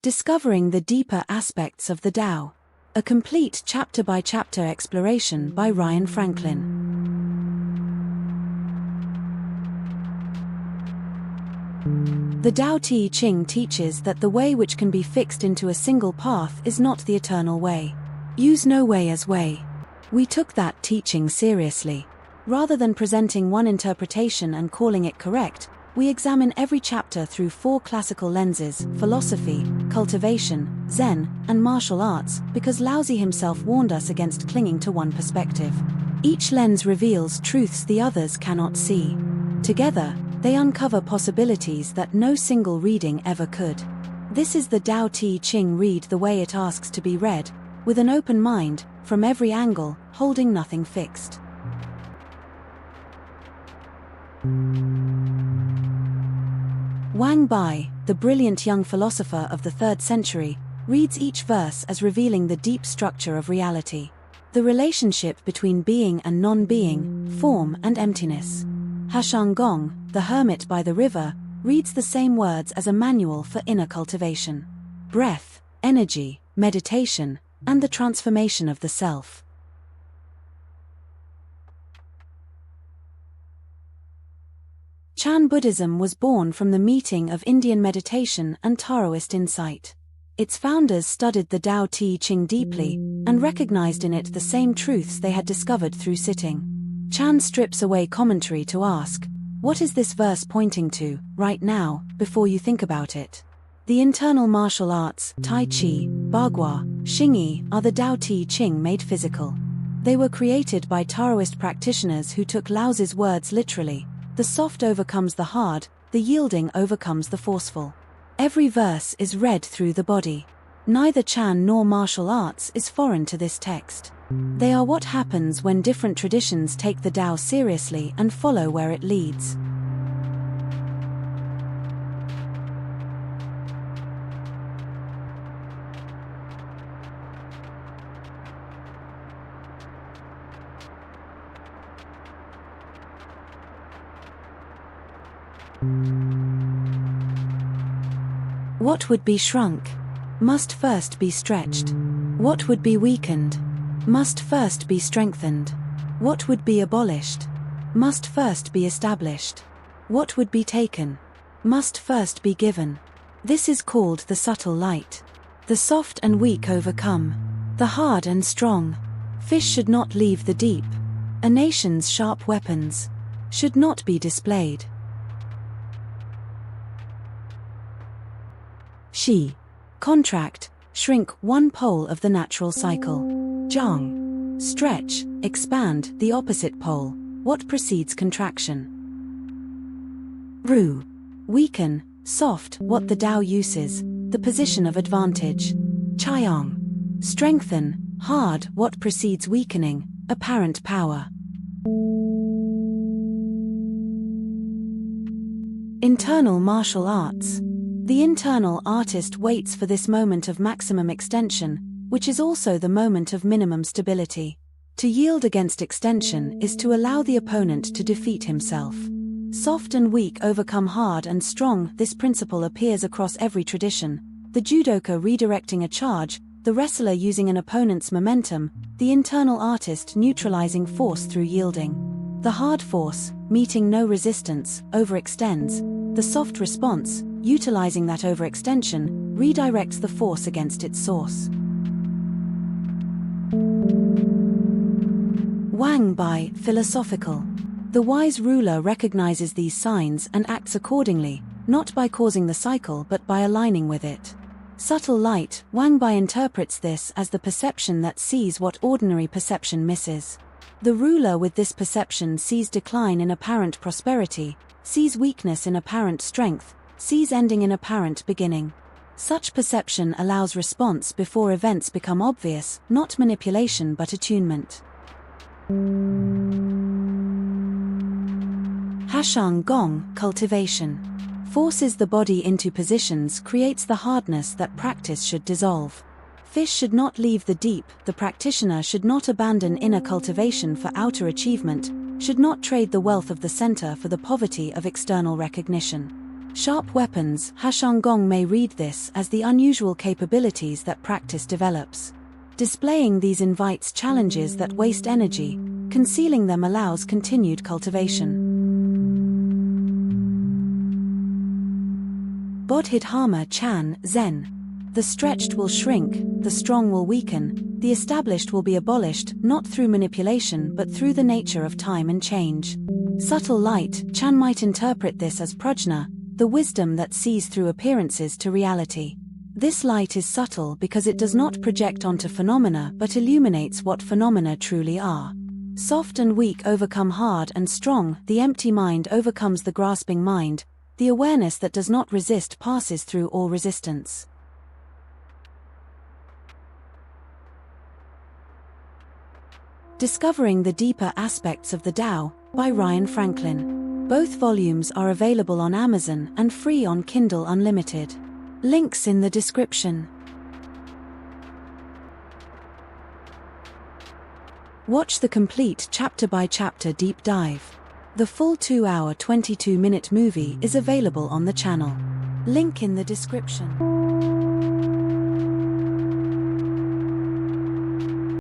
Discovering the Deeper Aspects of the Tao. A complete chapter-by-chapter exploration by Ryan Franklin. The Tao Te Ching teaches that the way which can be fixed into a single path is not the eternal way. Use no way as way. We took that teaching seriously. Rather than presenting one interpretation and calling it correct, we examine every chapter through 4 classical lenses: philosophy, cultivation, Zen, and martial arts, because Laozi himself warned us against clinging to one perspective. Each lens reveals truths the others cannot see. Together, they uncover possibilities that no single reading ever could. This is the Tao Te Ching. Read the way it asks to be read, with an open mind, from every angle, holding nothing fixed. Wang Bi, the brilliant young philosopher of the 3rd century, reads each verse as revealing the deep structure of reality. The relationship between being and non-being, form and emptiness. Heshang Gong, the hermit by the river, reads the same words as a manual for inner cultivation. Breath, energy, meditation, and the transformation of the self. Chan Buddhism was born from the meeting of Indian meditation and Taoist insight. Its founders studied the Tao Te Ching deeply, and recognized in it the same truths they had discovered through sitting. Chan strips away commentary to ask, what is this verse pointing to, right now, before you think about it? The internal martial arts, Tai Chi, Bagua, Xingyi, are the Tao Te Ching made physical. They were created by Taoist practitioners who took Laozi's words literally. The soft overcomes the hard, the yielding overcomes the forceful. Every verse is read through the body. Neither Chan nor martial arts is foreign to this text. They are what happens when different traditions take the Tao seriously and follow where it leads. What would be shrunk must first be stretched. What would be weakened must first be strengthened. What would be abolished must first be established. What would be taken must first be given. This is called the subtle light. The soft and weak overcome the hard and strong. Fish should not leave the deep. A nation's sharp weapons should not be displayed. Shi. Contract, shrink one pole of the natural cycle. Zhang. Stretch, expand the opposite pole, what precedes contraction. Ru. Weaken, soft, what the Tao uses, the position of advantage. Chiang. Strengthen, hard, what precedes weakening, apparent power. Internal martial arts. The internal artist waits for this moment of maximum extension, which is also the moment of minimum stability. To yield against extension is to allow the opponent to defeat himself. Soft and weak overcome hard and strong. This principle appears across every tradition. The judoka redirecting a charge, the wrestler using an opponent's momentum, the internal artist neutralizing force through yielding. The hard force, meeting no resistance, overextends. The soft response, utilizing that overextension, redirects the force against its source. Wang Bi, philosophical. The wise ruler recognizes these signs and acts accordingly, not by causing the cycle but by aligning with it. Subtle light, Wang Bi interprets this as the perception that sees what ordinary perception misses. The ruler with this perception sees decline in apparent prosperity, sees weakness in apparent strength, sees ending in apparent beginning. Such perception allows response before events become obvious, not manipulation but attunement. Heshang Gong, cultivation. Forces the body into positions, creates the hardness that practice should dissolve. Fish should not leave the deep, the practitioner should not abandon inner cultivation for outer achievement, should not trade the wealth of the center for the poverty of external recognition. Sharp weapons. Heshang Gong may read this as the unusual capabilities that practice develops. Displaying these invites challenges that waste energy, concealing them allows continued cultivation. Bodhidharma Chan, Zen. The stretched will shrink, the strong will weaken, the established will be abolished, not through manipulation but through the nature of time and change. Subtle light. Chan might interpret this as prajna, the wisdom that sees through appearances to reality. This light is subtle because it does not project onto phenomena but illuminates what phenomena truly are. Soft and weak overcome hard and strong, the empty mind overcomes the grasping mind, the awareness that does not resist passes through all resistance. Discovering the Deeper Aspects of the Tao, by Ryan Franklin. Both volumes are available on Amazon and free on Kindle Unlimited. Links in the description. Watch the complete chapter-by-chapter deep dive. The full 2-hour 22-minute movie is available on the channel. Link in the description.